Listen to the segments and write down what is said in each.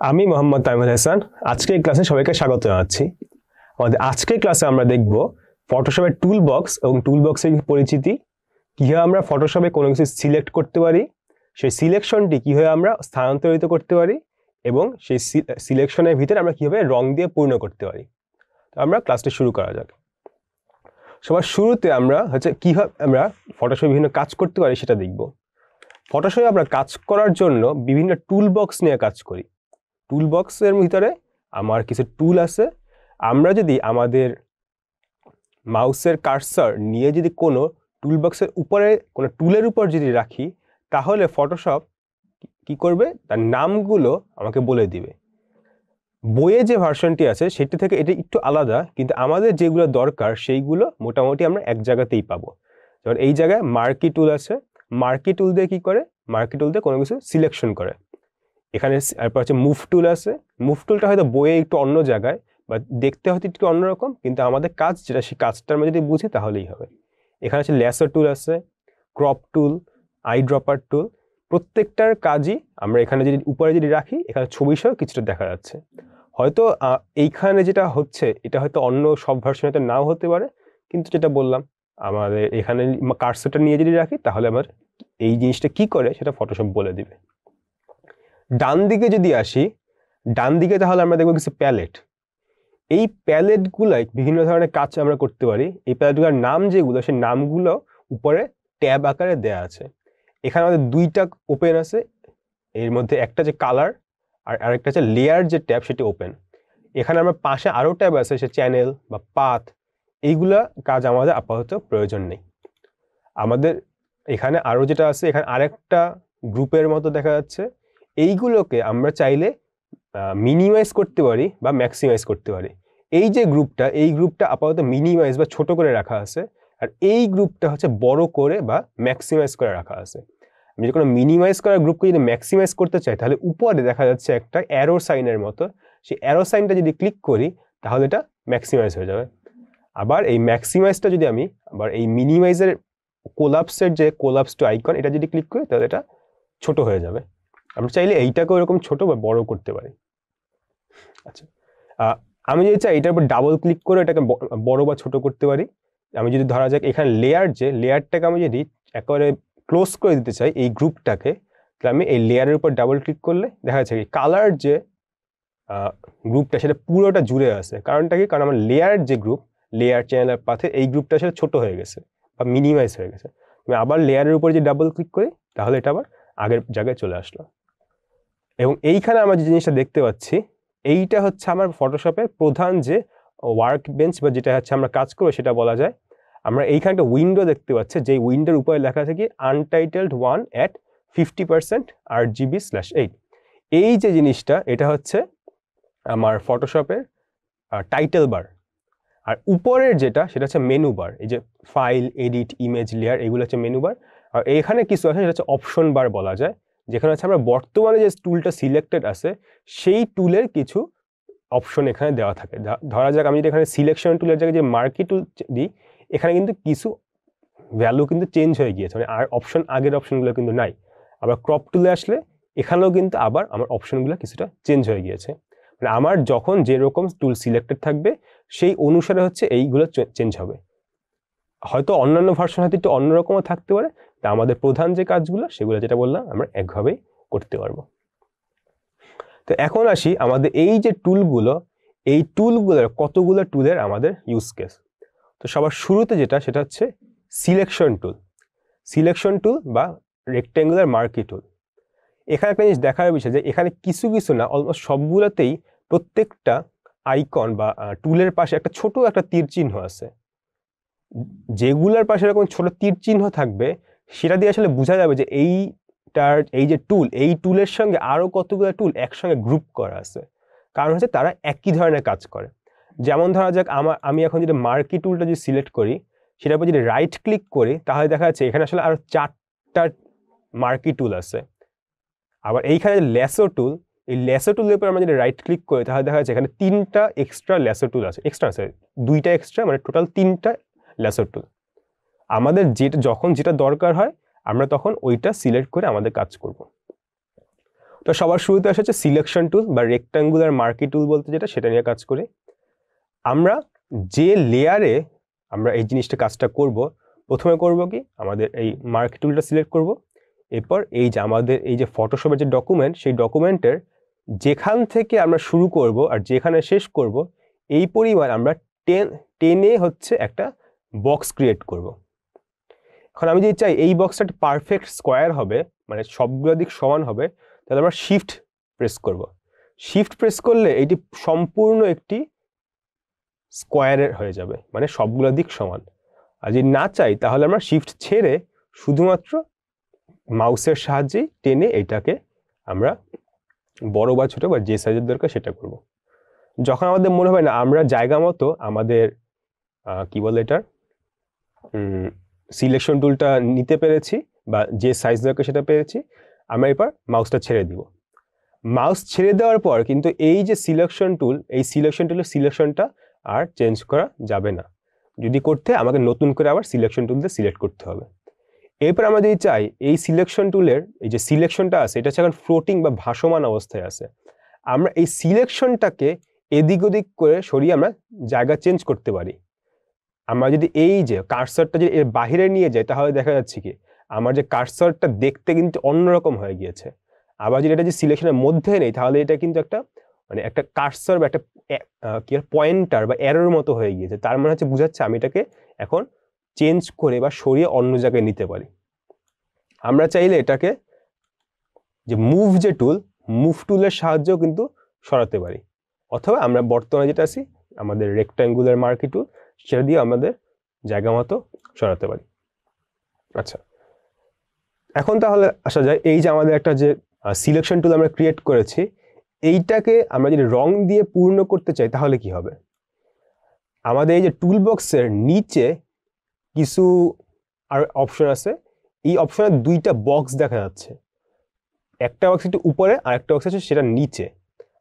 আমি মোহাম্মদ তাইমুল হাসান। আজকে এই ক্লাসে সবাইকে স্বাগত জানাচ্ছি। আমাদের আজকের ক্লাসে আমরা দেখব ফটোশপের টুল বক্স এবং টুল বক্সের পরিচিতি, কীভাবে আমরা ফটোশপে কোনো কিছু সিলেক্ট করতে পারি, সেই সিলেকশনটি কীভাবে আমরা স্থানান্তরিত করতে পারি এবং সেই সিলেকশনের ভিতরে আমরা কীভাবে রং দিয়ে পূর্ণ করতে পারি। তো আমরা ক্লাসটি শুরু করা যাক। সবার শুরুতে আমরা কীভাবে আমরা ফটোশপে বিভিন্ন কাজ করতে পারি সেটা দেখব। ফটোশপে আমরা কাজ করার জন্য বিভিন্ন টুল বক্স নিয়ে কাজ করি। টুল বক্সের ভিতরে আমার কিছু টুল আছে। আমরা যদি আমাদের মাউসের কার্সার নিয়ে যদি কোনো টুল বক্সের উপরে কোনো টুলের উপর যদি রাখি, তাহলে ফটোশপ কি করবে, তার নামগুলো আমাকে বলে দিবে। বইয়ে যে ভার্সনটি আছে সেটি থেকে এটি একটু আলাদা, কিন্তু আমাদের যেগুলো দরকার সেইগুলো মোটামুটি আমরা এক জায়গাতেই পাবো। যেমন এই জায়গায় মার্কি টুল আছে। মার্কি টুল দিয়ে কী করে, মার্কি টুল দিয়ে কোনো কিছু সিলেকশন করে। এখানে তারপর হচ্ছে মুভ টুল আছে। মুভ টুলটা হয়তো বইয়ে একটু অন্য জায়গায় বা দেখতে হয়তো একটু অন্যরকম, কিন্তু আমাদের কাজ যেটা সেই কাজটার আমরা যদি বুঝি তাহলেই হবে। এখানে হচ্ছে ল্যাসো টুল আছে, ক্রপ টুল, আই ড্রপার টুল। প্রত্যেকটার কাজই আমরা এখানে যদি উপরে যদি রাখি, এখানে ছবি সহ কিছুটা দেখা যাচ্ছে। হয়তো এইখানে যেটা হচ্ছে এটা হয়তো অন্য সব ভার্সনে তো নাও হতে পারে, কিন্তু যেটা বললাম আমাদের এখানে কার্সারটা নিয়ে যদি রাখি তাহলে আমার এই জিনিসটা কি করে সেটা ফটোশপ বলে দিবে। ডান দিকে যদি আসি, ডান দিকে তাহলে আমরা দেখবো কিছু প্যালেট। এই প্যালেটগুলাই বিভিন্ন ধরনের কাজ আমরা করতে পারি। এই প্যালেটগুলোর নাম যেগুলো, সেই নামগুলো উপরে ট্যাব আকারে দেয়া আছে। এখানে আমাদের দুইটা ওপেন আছে, এর মধ্যে একটা যে কালার আর আরেকটা হচ্ছে লেয়ার যে ট্যাব, সেটি ওপেন। এখানে আমার পাশে আরও ট্যাব আছে, সে চ্যানেল বা পাথ। এইগুলা কাজ আমাদের আপাতত প্রয়োজন নেই। আমাদের এখানে আরও যেটা আছে, এখানে আরেকটা গ্রুপের মতো দেখা যাচ্ছে। এইগুলোকে আমরা চাইলে মিনিমাইজ করতে পারি বা ম্যাক্সিমাইজ করতে পারি। এই যে গ্রুপটা, এই গ্রুপটা আপাতত মিনিমাইজ বা ছোট করে রাখা আছে, আর এই গ্রুপটা হচ্ছে বড় করে বা ম্যাক্সিমাইজ করে রাখা আছে। আমি যদি কোনো মিনিমাইজ করা গ্রুপকে যদি ম্যাক্সিমাইজ করতে চাই, তাহলে উপরে দেখা যাচ্ছে একটা অ্যারো সাইনের মতো। সেই অ্যারো সাইনটা যদি ক্লিক করি তাহলে এটা ম্যাক্সিমাইজ হয়ে যাবে। আবার এই ম্যাক্সিমাইজটা যদি আমি আবার এই মিনিমাইজের কোলাপসের যে কোলাপস টু আইকন, এটা যদি ক্লিক করি তাহলে এটা ছোট হয়ে যাবে। আমরা চাইলে এইটাকেও এরকম ছোট বা বড় করতে পারি। আচ্ছা, আমি যদি চাই এটার উপর ডাবল ক্লিক করে এটাকে বড় বা ছোট করতে পারি। আমি যদি ধরা যাক এখানে লেয়ার, যে লেয়ারটাকে আমি যদি একেবারে ক্লোজ করে দিতে চাই এই গ্রুপটাকে, তাহলে আমি এই লেয়ারের উপর ডাবল ক্লিক করলে দেখা যাচ্ছে কি কালার যে গ্রুপটা সেটা পুরোটা জুড়ে আছে। কারণটা কি, কারণ আমার লেয়ার যে গ্রুপ, লেয়ার চ্যানেল আর পাথে, এই গ্রুপটা আসলে ছোট হয়ে গেছে বা মিনিমাইজ হয়ে গেছে। আমি আবার লেয়ারের উপর যদি ডাবল ক্লিক করি তাহলে এটা আবার আগের জায়গায় চলে আসলো। এবং এইখানে আমরা যে জিনিসটা দেখতে পাচ্ছি, এইটা হচ্ছে আমার ফটোশপের প্রধান যে ওয়ার্ক বেঞ্চ বা যেটা হচ্ছে আমরা কাজ করবো সেটা বলা যায়। আমরা এইখানে একটা উইন্ডো দেখতে পাচ্ছি, যে উইন্ডোর উপরে লেখা আছে কি আনটাইটেলড 1 at 50% RGB/8। এই যে জিনিসটা, এটা হচ্ছে আমার ফটোশপের টাইটেল বার। আর উপরের যেটা সেটা হচ্ছে মেনু বার। এই যে ফাইল, এডিট, ইমেজ, লেয়ার, এগুলো হচ্ছে মেনু বার। আর এখানে কিছু আছে সেটা হচ্ছে অপশন বার বলা যায়, যেখানে হচ্ছে আমরা বর্তমানে যে টুলটা সিলেক্টেড আছে সেই টুলের কিছু অপশন এখানে দেওয়া থাকে। ধরা যাক আমি যদি এখানে সিলেকশন টুলের জায়গায় যে মার্কি টুল দিই, এখানে কিন্তু কিছু ভ্যালু কিন্তু চেঞ্জ হয়ে গিয়েছে, মানে আর অপশন আগের অপশনগুলো কিন্তু নাই। আবার ক্রপ টুলে আসলে এখানেও কিন্তু আবার আমার অপশনগুলো কিছুটা চেঞ্জ হয়ে গিয়েছে। মানে আমার যখন যেরকম টুল সিলেক্টেড থাকবে সেই অনুসারে হচ্ছে এইগুলো চেঞ্জ হবে। হয়তো অন্যান্য ভার্সন হয়তো একটু অন্যরকমও থাকতে পারে। তা আমাদের প্রধান যে কাজগুলো সেগুলো যেটা বললাম আমরা একভাবেই করতে পারবো। তো এখন আসি আমাদের এই যে টুলগুলো, এই টুলগুলোর কতগুলো টুলের আমাদের ইউজ কেস। তো সবার শুরুতে যেটা, সেটা হচ্ছে সিলেকশন টুল। সিলেকশন টুল বা রেক্ট্যাঙ্গুলার মার্কি টুল। এখানে একটা জিনিস দেখার বিষয় যে এখানে কিছু কিছু না, অলমোস্ট সবগুলোতেই প্রত্যেকটা আইকন বা টুলের পাশে একটা ছোট একটা তীর চিহ্ন আছে। যেগুলোর পাশে এরকম ছোট তীর চিহ্ন থাকবে সেটা দিয়ে আসলে বোঝা যাবে যে এইটার এই যে টুল, এই টুলের সঙ্গে আরো কতগুলো টুল একসঙ্গে গ্রুপ করা আছে। কারণ হচ্ছে তারা একই ধরনের কাজ করে। যেমন ধরা যাক আমি এখন যদি মার্কি টুলটা যদি সিলেক্ট করি, সেটার উপর যদি রাইট ক্লিক করি তাহলে দেখা যাচ্ছে এখানে আসলে আরো 4টা মার্কি টুল আছে। আবার এইখানে ল্যাসো টুল, এই ল্যাসো টুলের উপর আমরা যদি রাইট ক্লিক করি তাহলে দেখা যাচ্ছে এখানে 3টা এক্সট্রা ল্যাসো টুল আছে। এক্সট্রা আছে 2টা এক্সট্রা, মানে টোটাল 3টা ল্যাসো টুল। আমাদের যখন যেটা দরকার হয় আমরা তখন ওইটা সিলেক্ট করে আমাদের কাজ করব। তো সবার শুরুতে আসে হচ্ছে সিলেকশন টুল বা রেক্ট্যাঙ্গুলার মার্কি টুল বলতে যেটা, সেটা নিয়ে কাজ করি আমরা। যে লেয়ারে আমরা এই জিনিসটা কাজটা করব, প্রথমে করব কি, আমাদের এই মার্কি টুলটা সিলেক্ট করব। এরপর এই যে আমাদের এই যে ফটোশপের যে ডকুমেন্ট, সেই ডকুমেন্টের যেখান থেকে আমরা শুরু করব আর যেখানে শেষ করব এই পরিমাণ আমরা টেনে হচ্ছে একটা বক্স ক্রিয়েট করব। এখন আমি যদি চাই এই বক্সটা একটা পারফেক্ট স্কোয়ার হবে, মানে সবগুলো দিক সমান হবে, তাহলে আমরা শিফট প্রেস করব। শিফট প্রেস করলে এইটি সম্পূর্ণ একটি স্কোয়ারের হয়ে যাবে, মানে সবগুলো দিক সমান। আর যদি না চাই তাহলে আমরা শিফট ছেড়ে শুধুমাত্র মাউসের সাহায্যে টেনে এটাকে আমরা বড় বা ছোট বা যে সাইজের দরকার সেটা করব। যখন আমাদের মনে হয় না আমরা জায়গা মতো আমাদের কি বলে এটার সিলেকশন টুলটা নিতে পেরেছি বা যে সাইজ দরকার সেটা পেরেছি, আমরা এবার মাউসটা ছেড়ে দিব। মাউস ছেড়ে দেওয়ার পর কিন্তু এই যে সিলেকশন টুল, এই সিলেকশন টুলের সিলেকশনটা আর চেঞ্জ করা যাবে না। যদি করতে আমাকে নতুন করে আবার সিলেকশন টুল দিয়ে সিলেক্ট করতে হবে। এরপর আমরা যদি চাই এই সিলেকশন টুলের এই যে সিলেকশনটা আছে এটা হচ্ছে এখন ফ্লোটিং বা ভাসমান অবস্থায় আছে, আমরা এই সিলেকশনটাকে এদিক ওদিক করে সরিয়ে আমরা জায়গা চেঞ্জ করতে পারি। আমরা যদি এই যে কার্সরটা যদি এর বাহিরে নিয়ে যাই তাহলে দেখা যাচ্ছে কি আমার যে কার্সরটা দেখতে কিন্তু অন্যরকম হয়ে গিয়েছে। আবার যদি এটা যে সিলেকশনের মধ্যে নেই তাহলে এটা কিন্তু একটা মানে একটা কার্সর বা একটা কি পয়েন্টার বা এরোর মতো হয়ে গিয়েছে। তার মানে হচ্ছে বোঝাচ্ছে আমি এটাকে এখন চেঞ্জ করে বা সরিয়ে অন্য জায়গায় নিতে পারি। আমরা চাইলে এটাকে যে মুভ যে টুল, মুভ টুলের সাহায্যেও কিন্তু সরাতে পারি, অথবা আমরা বর্তমানে যেটা আছি আমাদের রেক্ট্যাঙ্গুলার মার্কি টুল, সেটা দিয়ে আমাদের জায়গা মতো সরাতে পারি। আচ্ছা, এখন তাহলে আসা যায় এই যে আমাদের একটা যে সিলেকশন টুল আমরা ক্রিয়েট করেছি, এইটাকে আমরা যদি রং দিয়ে পূর্ণ করতে চাই তাহলে কি হবে। আমাদের এই যে টুল বক্সের নিচে কিছু আর অপশন আছে, এই অপশনের দুইটা বক্স দেখা যাচ্ছে, একটা বক্স একটু উপরে আর একটা বক্স আছে সেটা নিচে।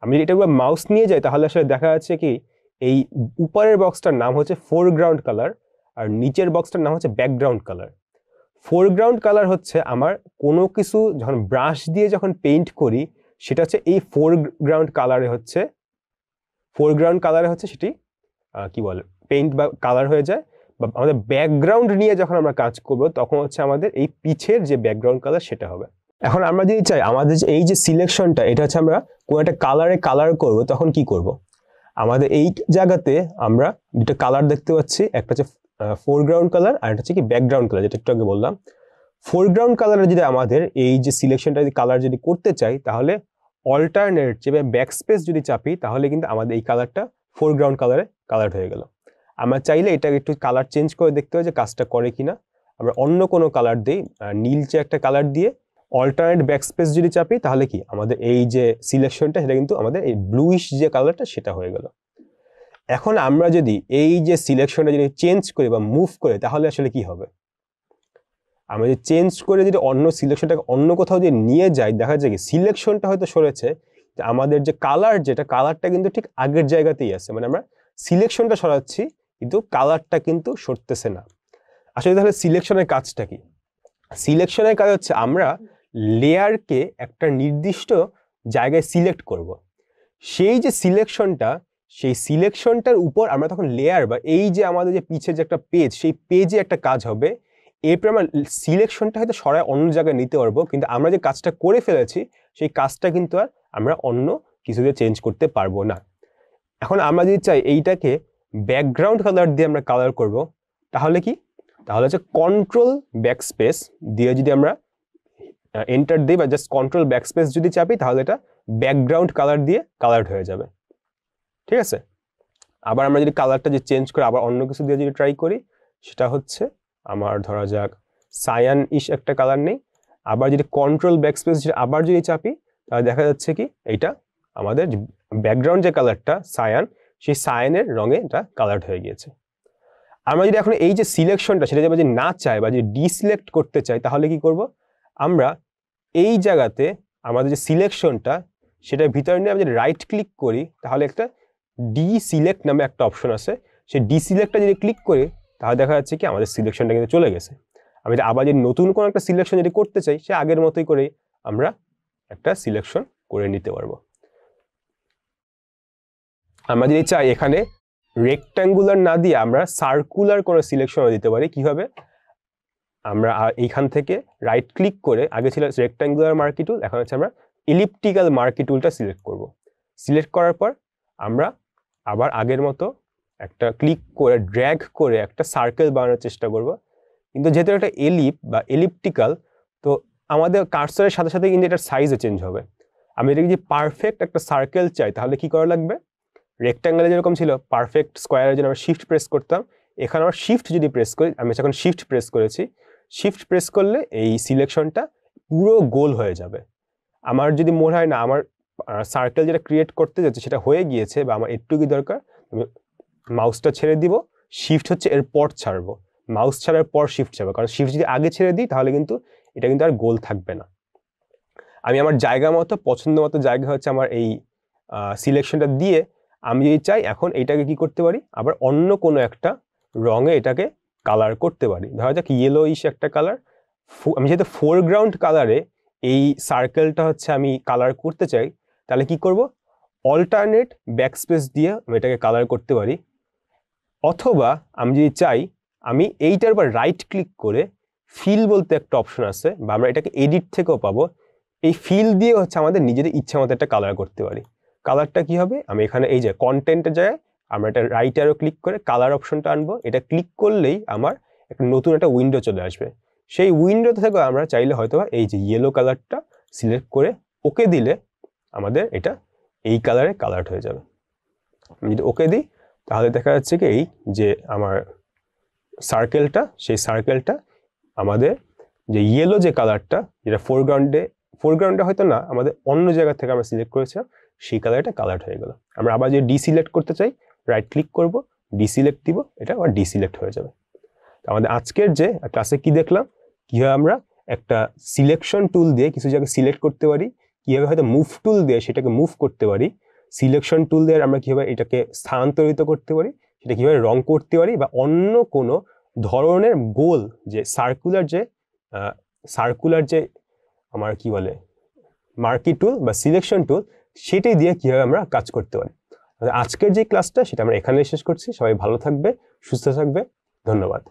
আমি যদি এটা মাউস নিয়ে যাই তাহলে আসলে দেখা যাচ্ছে কি এই উপরের বক্সটার নাম হচ্ছে ফোরগ্রাউন্ড কালার আর নিচের বক্সটার নাম হচ্ছে ব্যাকগ্রাউন্ড কালার। ফোরগ্রাউন্ড কালার হচ্ছে আমার কোনো কিছু যখন ব্রাশ দিয়ে যখন পেইন্ট করি সেটা হচ্ছে এই ফোরগ্রাউন্ড কালারে হচ্ছে সেটি কি বলে পেইন্ট বা কালার হয়ে যায়। বা আমাদের ব্যাকগ্রাউন্ড নিয়ে যখন আমরা কাজ করব তখন হচ্ছে আমাদের এই পিছের যে ব্যাকগ্রাউন্ড কালার সেটা হবে। এখন আমরা যদি চাই আমাদের এই যে সিলেকশনটা এটা হচ্ছে আমরা কোনো একটা কালারে কালার করব, তখন কি করব, আমাদের এই জায়গাতে আমরা দুটো কালার দেখতে পাচ্ছি, একটা হচ্ছে ফোরগ্রাউন্ড কালার আর একটা হচ্ছে কি ব্যাকগ্রাউন্ড কালার, যেটা একটু আগে বললাম। ফোরগ্রাউন্ড কালারে যদি আমাদের এই যে সিলেকশনটা যদি কালার যদি করতে চাই তাহলে অল্টারনেট যে ব্যাকস্পেস যদি চাপি তাহলে কিন্তু আমাদের এই কালারটা ফোরগ্রাউন্ড কালারে কালার হয়ে গেল। আমরা চাইলে এটাকে একটু কালার চেঞ্জ করে দেখতে হয় যে কাজটা করে কিনা। আমরা অন্য কোনো কালার দিই, নীলচে একটা কালার দিয়ে অল্টারনেট ব্যাকস্পেস যদি চাপি তাহলে কি আমাদের এই যে সিলেকশনটা সেটা কিন্তু আমাদের এই ব্লুইশ যে কালারটা সেটা হয়ে গেল। এখন আমরা যদি এই যে সিলেকশনটা যদি চেঞ্জ করি বা মুভ করে তাহলে আসলে কি হবে, আমরা যদি চেঞ্জ করে যদি অন্য সিলেকশনটাকে অন্য কোথাও যদি নিয়ে যাই দেখা যায় কি সিলেকশনটা হয়তো সরেছে, আমাদের যে কালার যেটা কালারটা কিন্তু ঠিক আগের জায়গাতেই আছে, মানে আমরা সিলেকশনটা সরাচ্ছি কিন্তু কালারটা কিন্তু সরতেছে না। আসলে তাহলে সিলেকশনের কাজটা কি, সিলেকশনের কাজ হচ্ছে আমরা লেয়ারকে একটা নির্দিষ্ট জায়গায় সিলেক্ট করব। সেই যে সিলেকশনটা, সেই সিলেকশনটার উপর আমরা তখন লেয়ার বা এই যে আমাদের যে পিছে যে একটা পেজ, সেই পেজে একটা কাজ হবে। এরপর আমরা সিলেকশনটা হয়তো সরায় অন্য জায়গায় নিতে পারবো, কিন্তু আমরা যে কাজটা করে ফেলেছি সেই কাজটা কিন্তু আর আমরা অন্য কিছু দিয়ে চেঞ্জ করতে পারবো না। এখন আমরা যদি চাই এইটাকে ব্যাকগ্রাউন্ড কালার দিয়ে আমরা কালার করব, তাহলে কি, তাহলে হচ্ছে কন্ট্রোল ব্যাকস্পেস দিয়ে যদি আমরা এন্টার দিই বা জাস্ট কন্ট্রোল ব্যাকস্পেস যদি চাপি তাহলে এটা ব্যাকগ্রাউন্ড কালার দিয়ে কালারড হয়ে যাবে। ঠিক আছে, আবার আমরা যদি কালারটা যে চেঞ্জ করে আবার অন্য কিছু দিয়ে যদি ট্রাই করি, সেটা হচ্ছে আমার ধরা যাক সায়ান ইশ একটা কালার নেই, আবার যদি কন্ট্রোল ব্যাকস্পেস আবার যদি চাপি তাহলে দেখা যাচ্ছে কি এইটা আমাদের ব্যাকগ্রাউন্ড যে কালারটা সায়ান, সেই সায়ানের রঙে এটা কালারড হয়ে গিয়েছে। আমরা যদি এখন এই যে সিলেকশনটা সেটা যদি না চাই বা যদি ডিসিলেক্ট করতে চাই তাহলে কি করব, আমরা এই জায়গাতে আমাদের যে সিলেকশনটা সেটার ভিতরে নিয়ে আমি যদি রাইট ক্লিক করি তাহলে একটা ডিসিলেক্ট নামে একটা অপশন আছে, সেই ডিসিলেক্টটা যদি ক্লিক করি তাহলে দেখা যাচ্ছে কি আমাদের সিলেকশনটা কিন্তু চলে গেছে। আমি আবার যদি নতুন কোনো একটা সিলেকশন যদি করতে চাই সে আগের মতোই করে আমরা একটা সিলেকশন করে নিতে পারবো। আমরা যদি চাই এখানে রেক্ট্যাঙ্গুলার না দিয়ে আমরা সার্কুলার কোনো সিলেকশনও দিতে পারি। কিভাবে? আমরা এইখান থেকে রাইট ক্লিক করে, আগে ছিল রেক্ট্যাঙ্গুলার মার্কি টুল, এখন হচ্ছে আমরা ইলিপ্টিক্যাল মার্কি টুলটা সিলেক্ট করব। সিলেক্ট করার পর আমরা আবার আগের মতো একটা ক্লিক করে ড্র্যাগ করে একটা সার্কেল বানানোর চেষ্টা করব। কিন্তু যেহেতু একটা এলিপ বা এলিপ্টিক্যাল, তো আমাদের কার্সরের সাথে সাথে কিন্তু এটার সাইজও চেঞ্জ হবে। আমি এটা যদি পারফেক্ট একটা সার্কেল চাই তাহলে কি করা লাগবে? রেক্ট্যাঙ্গেলে যেরকম ছিল পারফেক্ট স্কোয়ারের জন্য আমরা শিফট প্রেস করতাম, এখানে আমরা শিফট যদি প্রেস করি, আমি যখন শিফট প্রেস করেছি, শিফট প্রেস করলে এই সিলেকশনটা পুরো গোল হয়ে যাবে। আমার যদি মনে হয় না আমার সার্কেল যেটা ক্রিয়েট করতে যাচ্ছে সেটা হয়ে গিয়েছে বা আমার একটু দরকার, আমি মাউসটা ছেড়ে দিব, শিফট হচ্ছে এরপর ছাড়বো, মাউস ছাড়ার পর শিফট ছাড়বো, কারণ শিফট যদি আগে ছেড়ে দিই তাহলে কিন্তু এটা কিন্তু আর গোল থাকবে না। আমি আমার জায়গা মতো পছন্দ মতো জায়গা হচ্ছে আমার এই সিলেকশনটা দিয়ে আমি যদি চাই এখন এইটাকে কি করতে পারি, আবার অন্য কোনো একটা রঙে এটাকে কালার করতে পারি। ধরা যাক ইয়েলোইশ একটা কালার, আমি যেহেতু ফোরগ্রাউন্ড কালারে এই সার্কেলটা হচ্ছে আমি কালার করতে চাই, তাহলে কি করব? অল্টারনেট ব্যাকস্পেস দিয়ে আমি এটাকে কালার করতে পারি। অথবা আমি যদি চাই, আমি এইটার উপর রাইট ক্লিক করে ফিল বলতে একটা অপশন আছে, বা আমরা এটাকে এডিট থেকেও পাবো, এই ফিল দিয়ে হচ্ছে আমাদের নিজেদের ইচ্ছা মতো একটা কালার করতে পারি। কালারটা কি হবে? আমি এখানে এই যে কন্টেন্টে যায় আমরা এটা রাইট অ্যারো ক্লিক করে কালার অপশনটা আনবো, এটা ক্লিক করলেই আমার একটা নতুন একটা উইন্ডো চলে আসবে। সেই উইন্ডোতে থেকে আমরা চাইলে হয়তো এই যে ইয়েলো কালারটা সিলেক্ট করে ওকে দিলে আমাদের এটা এই কালারে কালার হয়ে যাবে। আমি যদি ওকে দিই তাহলে দেখা যাচ্ছে কি এই যে আমার সার্কেলটা, সেই সার্কেলটা আমাদের যে ইয়েলো যে কালারটা, যেটা ফোরগ্রাউন্ডে হয়তো না, আমাদের অন্য জায়গা থেকে আমরা সিলেক্ট করেছিলাম, সেই কালারটা কালার হয়ে গেল। আমরা আবার যদি ডিসিলেক্ট করতে চাই, রাইট ক্লিক করব, ডিসিলেক্ট দিব, এটা আবার ডিসিলেক্ট হয়ে যাবে। আমাদের আজকের যে ক্লাসে কি দেখলাম, কিভাবে আমরা একটা সিলেকশন টুল দিয়ে কিছু জায়গায় সিলেক্ট করতে পারি, কিভাবে হয়তো মুভ টুল দিয়ে সেটাকে মুভ করতে পারি, সিলেকশন টুল দিয়ে আমরা কিভাবে এটাকে স্থানান্তরিত করতে পারি, সেটা কিভাবে রং করতে পারি, বা অন্য কোনো ধরনের গোল যে সার্কুলার যে আমার কি বলে মার্কি টুল বা সিলেকশন টুল, সেটাই দিয়ে কিভাবে আমরা কাজ করতে পারি। আজকের যে ক্লাসটা সেটা আমরা এখানে শেষ করছি। সবাই ভালো থাকবে, সুস্থ থাকবে, ধন্যবাদ।